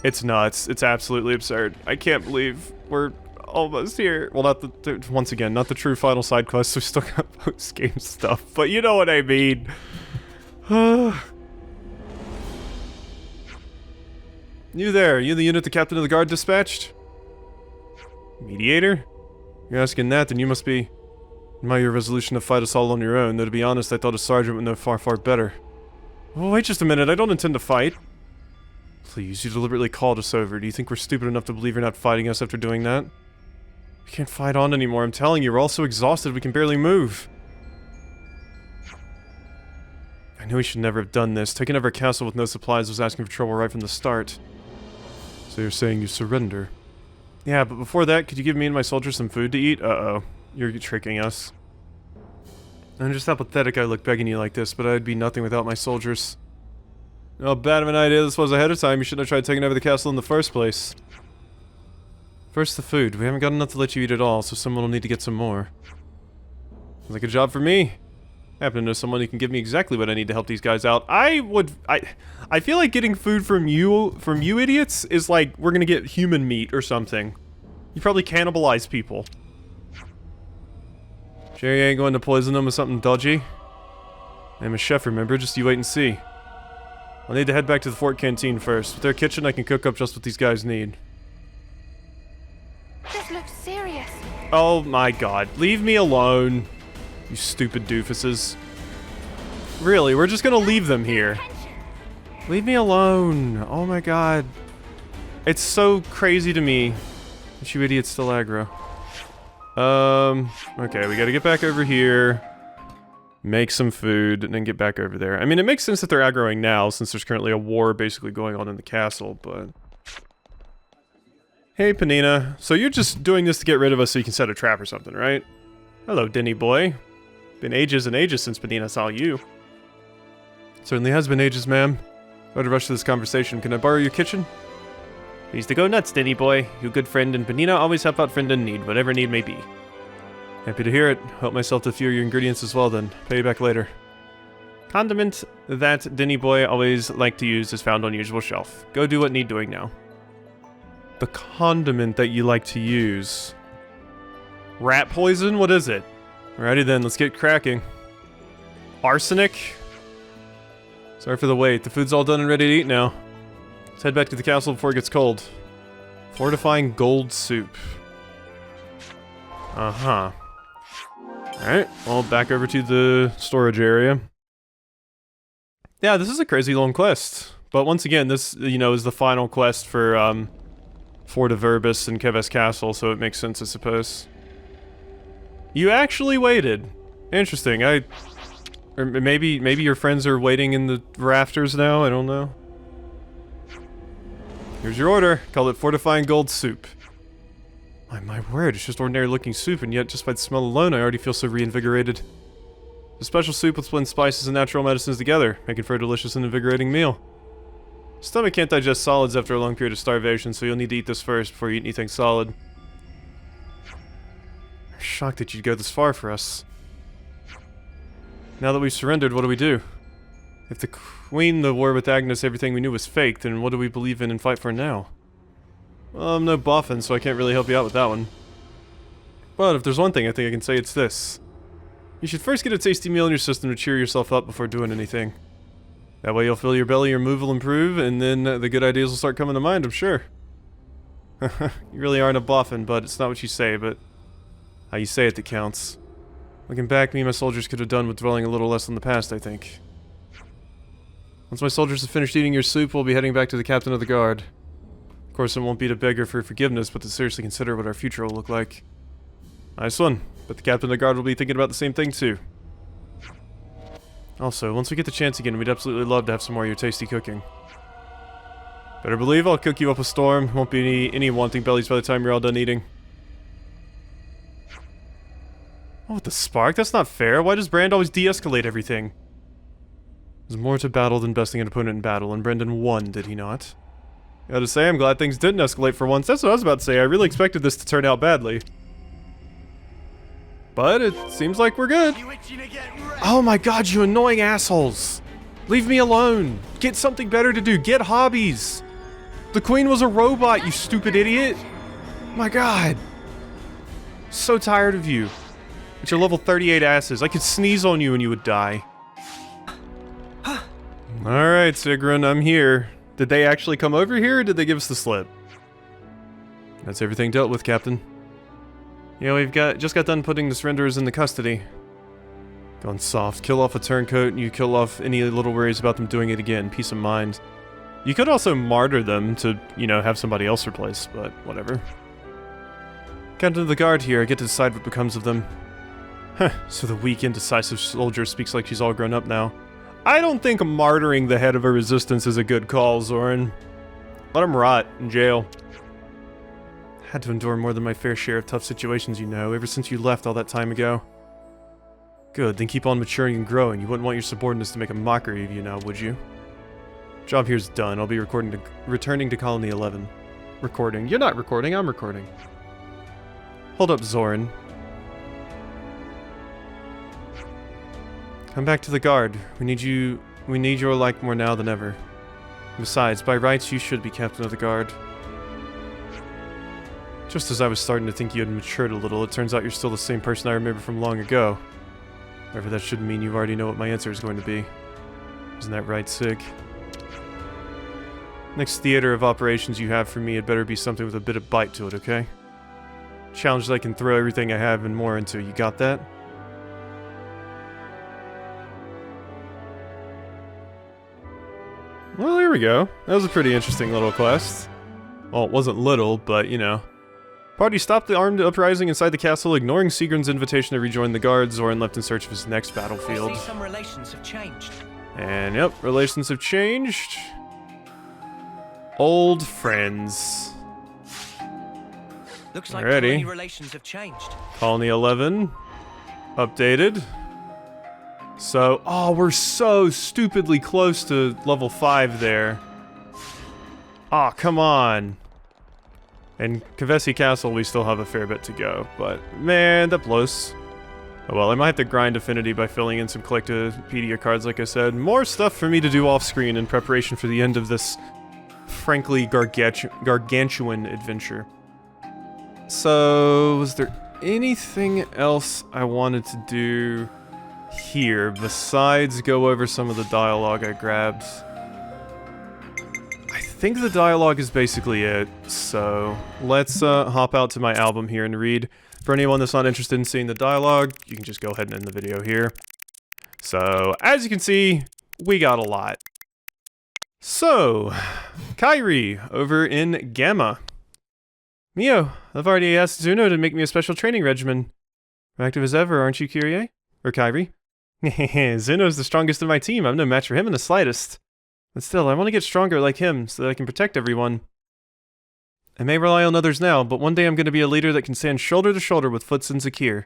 A: It's nuts. It's absolutely absurd. I can't believe we're almost here. Well, not the once again, not the true final side quest. We still got post-game stuff, but you know what I mean. You there? You the unit the captain of the guard dispatched? Mediator? You're asking that, then you must be... admire your resolution to fight us all on your own, though to be honest, I thought a sergeant would know far, far better. Oh, wait just a minute, I don't intend to fight. Please, you deliberately called us over. Do you think we're stupid enough to believe you're not fighting us after doing that? We can't fight on anymore, I'm telling you, we're all so exhausted we can barely move. I knew we should never have done this. Taking over a castle with no supplies was asking for trouble right from the start. So you're saying you surrender? Yeah, but before that, could you give me and my soldiers some food to eat? Uh-oh. You're tricking us. And just how pathetic I look begging you like this, but I'd be nothing without my soldiers. How bad of an idea this was ahead of time. You shouldn't have tried taking over the castle in the first place. First the food. We haven't got enough to let you eat at all, so someone will need to get some more. Sounds like a job for me. I happen to know someone who can give me exactly what I need to help these guys out. I feel like getting food from you idiots is like we're gonna get human meat or something. You probably cannibalize people. Jerry ain't going to poison them with something dodgy. I'm a chef, remember? Just you wait and see. I'll need to head back to the fort canteen first. With their kitchen, I can cook up just what these guys need.
C: This looks serious.
A: Oh my god. Leave me alone. You stupid doofuses. Really, we're just gonna leave them here. Leave me alone. Oh my god. It's so crazy to me that you idiots still aggro. Okay, we gotta get back over here, make some food, and then get back over there. I mean, it makes sense that they're aggroing now, since there's currently a war basically going on in the castle, but... Hey, Panina. So you're just doing this to get rid of us so you can set a trap or something, right? Hello, Denny boy. Been ages and ages since Panina saw you. Certainly has been ages, ma'am. I'd rush to this conversation. Can I borrow your kitchen? Please to go nuts, Denny boy. You good friend, and Panina always help out friend in need, whatever need may be. Happy to hear it. Help myself to a few of your ingredients as well, then. Pay you back later. Condiment that Denny boy always liked to use is found on usual shelf. Go do what need doing now. The condiment that you like to use. Rat poison? What is it? Alrighty then, let's get cracking. Arsenic? Sorry for the wait. The food's all done and ready to eat now. Let's head back to the castle before it gets cold. Fortifying gold soup. Uh-huh. Alright, well, back over to the storage area. Yeah, this is a crazy long quest. But once again, this, you know, is the final quest for, Fort of Verbis and Keves Castle, so it makes sense, I suppose. You actually waited. Interesting, or maybe your friends are waiting in the rafters now, I don't know. Here's your order. Call it fortifying gold soup. My word, it's just ordinary looking soup, and yet just by the smell alone I already feel so reinvigorated. A special soup with blend spices and natural medicines together, making for a delicious and invigorating meal. Stomach can't digest solids after a long period of starvation, so you'll need to eat this first before you eat anything solid. I'm shocked that you'd go this far for us. Now that we've surrendered, what do we do? If the Queen, the war with Agnus, everything we knew was fake, then what do we believe in and fight for now? Well, I'm no boffin, so I can't really help you out with that one. But if there's one thing I think I can say, it's this. You should first get a tasty meal in your system to cheer yourself up before doing anything. That way you'll fill your belly, your mood will improve, and then the good ideas will start coming to mind, I'm sure. You really aren't a boffin, but it's not what you say, but how you say it that counts. Looking back, me and my soldiers could have done with dwelling a little less on the past, I think. Once my soldiers have finished eating your soup, we'll be heading back to the captain of the guard. Of course, it won't be to beg her for forgiveness, but to seriously consider what our future will look like. Nice one, but the captain of the guard will be thinking about the same thing too. Also, once we get the chance again, we'd absolutely love to have some more of your tasty cooking. Better believe I'll cook you up a storm. Won't be any wanting bellies by the time you're all done eating. Oh, with the spark? That's not fair. Why does Brand always de-escalate everything? There's more to battle than besting an opponent in battle, and Brendan won, did he not? Gotta say, I'm glad things didn't escalate for once. That's what I was about to say. I really expected this to turn out badly. But it seems like we're good. Oh my god, you annoying assholes! Leave me alone! Get something better to do! Get hobbies! The Queen was a robot, you stupid idiot! My god! So tired of you. With your level 38 asses. I could sneeze on you and you would die. Alright, Sigrun, I'm here. Did they actually come over here, or did they give us the slip? That's everything dealt with, Captain. Yeah, we've just got done putting the surrenderers into custody. Gone soft. Kill off a turncoat, and you kill off any little worries about them doing it again. Peace of mind. You could also martyr them to, you know, have somebody else replace, but whatever. Captain of the guard here, I get to decide what becomes of them. Huh, so the weak, indecisive soldier speaks like she's all grown up now. I don't think martyring the head of a resistance is a good call, Zoran. Let him rot in jail. Had to endure more than my fair share of tough situations, you know, ever since you left all that time ago. Good, then keep on maturing and growing. You wouldn't want your subordinates to make a mockery of you now, would you? Job here's done. I'll be returning to Colony 11. Recording. You're not recording, I'm recording. Hold up, Zoran. Come back to the guard. We need your like more now than ever. Besides, by rights, you should be captain of the guard. Just as I was starting to think you had matured a little, it turns out you're still the same person I remember from long ago. However, that shouldn't mean you already know what my answer is going to be. Isn't that right, Sig? Next theater of operations you have for me had better be something with a bit of bite to it, okay? Challenge that I can throw everything I have and more into. You got that? Well, here we go. That was a pretty interesting little quest. Well, it wasn't little, but, you know. Party stopped the armed uprising inside the castle, ignoring Sigrun's invitation to rejoin the guards. Zoran left in search of his next battlefield.
D: I see some relations have changed.
A: And yep, relations have changed. Old friends.
D: Looks like
A: Alrighty.
D: colony relations have changed.
A: Colony 11. Updated. So, oh, we're so stupidly close to level 5 there. Aw, come on. And Kevesi Castle, we still have a fair bit to go, but man, that blows. Oh well, I might have to grind Affinity by filling in some Collectopedia cards, like I said. More stuff for me to do off-screen in preparation for the end of this, frankly, gargantuan adventure. So, was there anything else I wanted to do here besides go over some of the dialogue I grabbed? I think the dialogue is basically it, so let's hop out to my album here and read. For anyone that's not interested in seeing the dialogue, you can just go ahead and end the video here. So, as you can see, we got a lot. So, Kairi, over in Gamma. Mio, I've already asked Zuno to make me a special training regimen. Active as ever, aren't you, Kyrie? Or Kairi? Zuno's the strongest of my team. I'm no match for him in the slightest. But still, I want to get stronger like him, so that I can protect everyone. I may rely on others now, but one day I'm going to be a leader that can stand shoulder to shoulder with Foots and Zakir.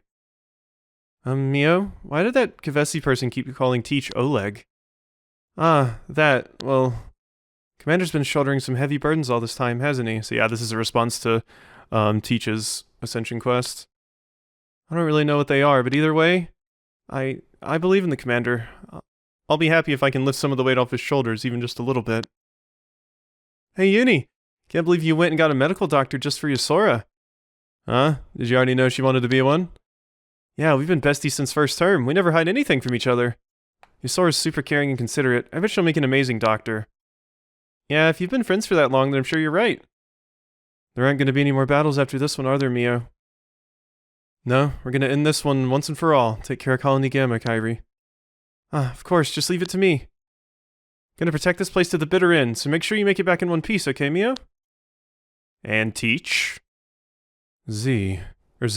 A: Mio, why did that Kevesi person keep calling Teach Oleg? Ah, that, well... Commander's been shouldering some heavy burdens all this time, hasn't he? So yeah, this is a response to Teach's Ascension quest. I don't really know what they are, but either way, I believe in the Commander. I'll be happy if I can lift some of the weight off his shoulders, even just a little bit. Hey, Uni! Can't believe you went and got a medical doctor just for Yusora. Huh? Did you already know she wanted to be one? Yeah, we've been besties since first term. We never hide anything from each other. Yusora's super caring and considerate. I bet she'll make an amazing doctor. Yeah, if you've been friends for that long, then I'm sure you're right. There aren't going to be any more battles after this one, are there, Mio? No, we're going to end this one once and for all. Take care of Colony Gamma, Kairi. Ah, of course, just leave it to me. Gonna protect this place to the bitter end, so make sure you make it back in one piece, okay, Mio? And Teach? Zed. It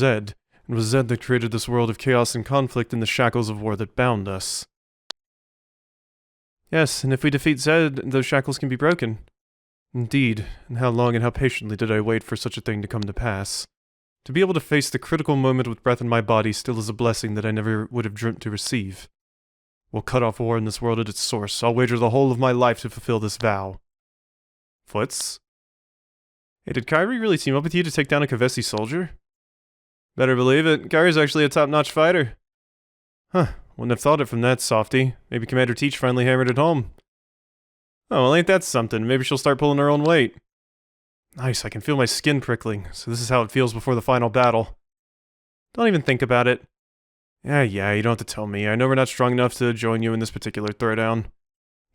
A: was Zed that created this world of chaos and conflict and the shackles of war that bound us. Yes, and if we defeat Zed, those shackles can be broken. Indeed, and how long and how patiently did I wait for such a thing to come to pass. To be able to face the critical moment with breath in my body still is a blessing that I never would have dreamt to receive. We'll cut off war in this world at its source. I'll wager the whole of my life to fulfill this vow. Foots? Hey, did Kairi really team up with you to take down a Kevesi soldier? Better believe it. Kairi's actually a top-notch fighter. Huh, wouldn't have thought it from that softy. Maybe Commander Teach finally hammered it home. Oh, well, ain't that something? Maybe she'll start pulling her own weight. Nice, I can feel my skin prickling, so this is how it feels before the final battle. Don't even think about it. Yeah, you don't have to tell me. I know we're not strong enough to join you in this particular throwdown.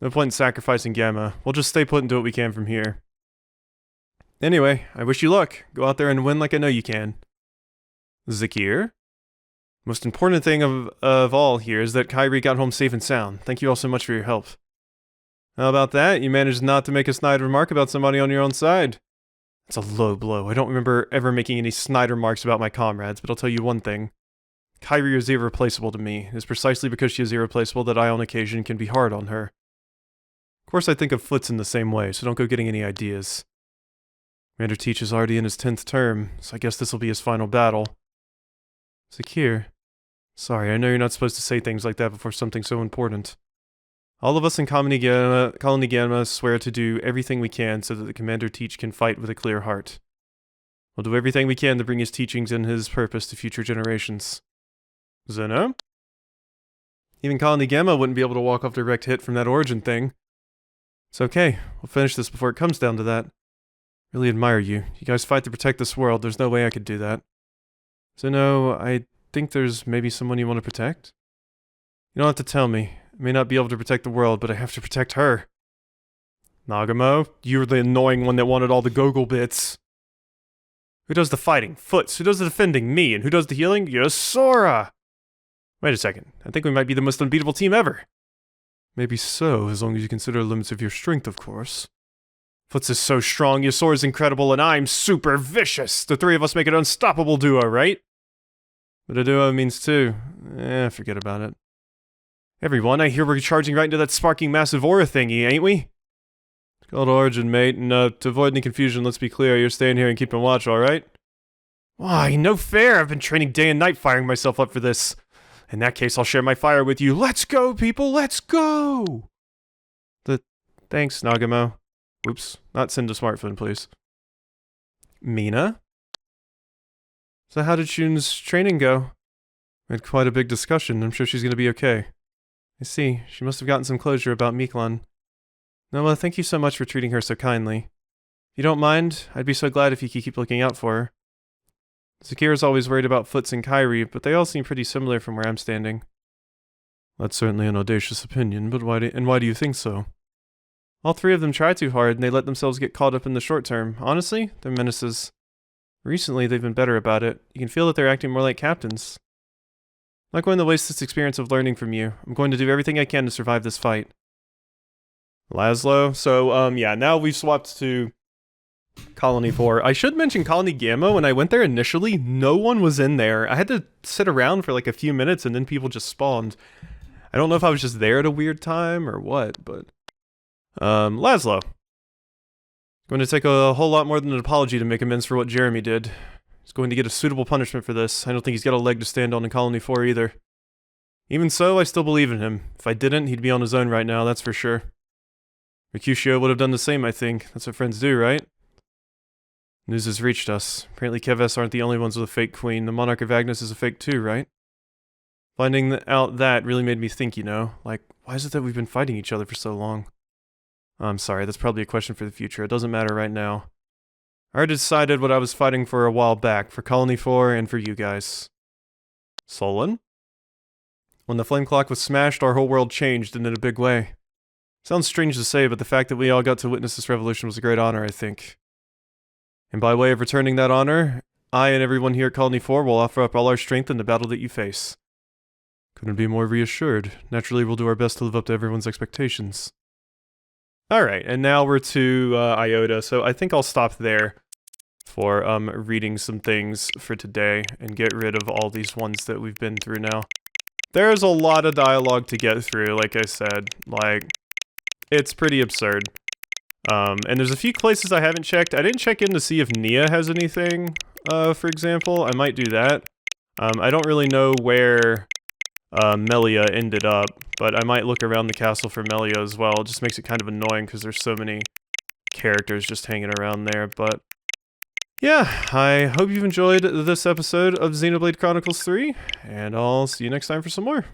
A: No point in sacrificing Gamma. We'll just stay put and do what we can from here. Anyway, I wish you luck. Go out there and win like I know you can. Zakir? Most important thing of all here is that Kairi got home safe and sound. Thank you all so much for your help. How about that? You managed not to make a snide remark about somebody on your own side. That's a low blow. I don't remember ever making any snide remarks about my comrades, but I'll tell you one thing. Kairi is irreplaceable to me. It is precisely because she is irreplaceable that I on occasion can be hard on her. Of course I think of Foots in the same way, so don't go getting any ideas. Commander Teach is already in his 10th term, so I guess this will be his final battle. Zakir. Sorry, I know you're not supposed to say things like that before something so important. All of us in Colony Gamma swear to do everything we can so that the Commander Teach can fight with a clear heart. We'll do everything we can to bring his teachings and his purpose to future generations. Zeno? Even Colony Gamma wouldn't be able to walk off direct hit from that origin thing. It's okay, we'll finish this before it comes down to that. Really admire you. You guys fight to protect this world, there's no way I could do that. Zeno, I think there's maybe someone you want to protect? You don't have to tell me. I may not be able to protect the world, but I have to protect her. Nagamo, you're the annoying one that wanted all the Gogol bits. Who does the fighting? Foots. Who does the defending? Me. And who does the healing? Yusora! Wait a second. I think we might be the most unbeatable team ever. Maybe so, as long as you consider the limits of your strength, of course. Foots is so strong, Yasor is incredible, and I'm super vicious. The three of us make an unstoppable duo, right? But a duo means two. Forget about it. Everyone, I hear we're charging right into that sparking massive aura thingy, ain't we? It's called Origin, mate, and to avoid any confusion, let's be clear, you're staying here and keeping watch, alright? Why, no fair! I've been training day and night firing myself up for this. In that case, I'll share my fire with you. Let's go, people, let's go! Thanks, Nagamo. Oops, not send to smartphone, please. Mina? So how did Shun's training go? We had quite a big discussion. I'm sure she's gonna be okay. I see. She must have gotten some closure about Miklan. Noah, thank you so much for treating her so kindly. If you don't mind, I'd be so glad if you could keep looking out for her. Zakira's always worried about Foots and Kairi, but they all seem pretty similar from where I'm standing. That's certainly an audacious opinion, but why do you think so? All three of them try too hard, and they let themselves get caught up in the short term. Honestly, they're menaces. Recently, they've been better about it. You can feel that they're acting more like captains. I'm not going to waste this experience of learning from you. I'm going to do everything I can to survive this fight. Laszlo? So, yeah, now we've swapped to Colony 4. I should mention Colony Gamma. When I went there initially, no one was in there. I had to sit around for like a few minutes, and then people just spawned. I don't know if I was just there at a weird time or what, but... Laszlo. Going to take a whole lot more than an apology to make amends for what Jeremy did. He's going to get a suitable punishment for this. I don't think he's got a leg to stand on in Colony 4 either. Even so, I still believe in him. If I didn't, he'd be on his own right now, that's for sure. Mercutio would have done the same, I think. That's what friends do, right? News has reached us. Apparently Keves aren't the only ones with a fake queen. The Monarch of Agnus is a fake too, right? Finding out that really made me think, you know. Like, why is it that we've been fighting each other for so long? I'm sorry, that's probably a question for the future. It doesn't matter right now. I already decided what I was fighting for a while back, for Colony 4 and for you guys. Solon? When the flame clock was smashed, our whole world changed, and in a big way. Sounds strange to say, but the fact that we all got to witness this revolution was a great honor, I think. And by way of returning that honor, I and everyone here at Colony 4 will offer up all our strength in the battle that you face. Couldn't be more reassured. Naturally, we'll do our best to live up to everyone's expectations. Alright, and now we're to Iota, so I think I'll stop there for reading some things for today and get rid of all these ones that we've been through now. There's a lot of dialogue to get through, like I said. Like, it's pretty absurd. And there's a few places I haven't checked. I didn't check in to see if Nia has anything, for example. I might do that. I don't really know where Melia ended up, but I might look around the castle for Melia as well. It just makes it kind of annoying because there's so many characters just hanging around there, but yeah, I hope you've enjoyed this episode of Xenoblade Chronicles 3, and I'll see you next time for some more.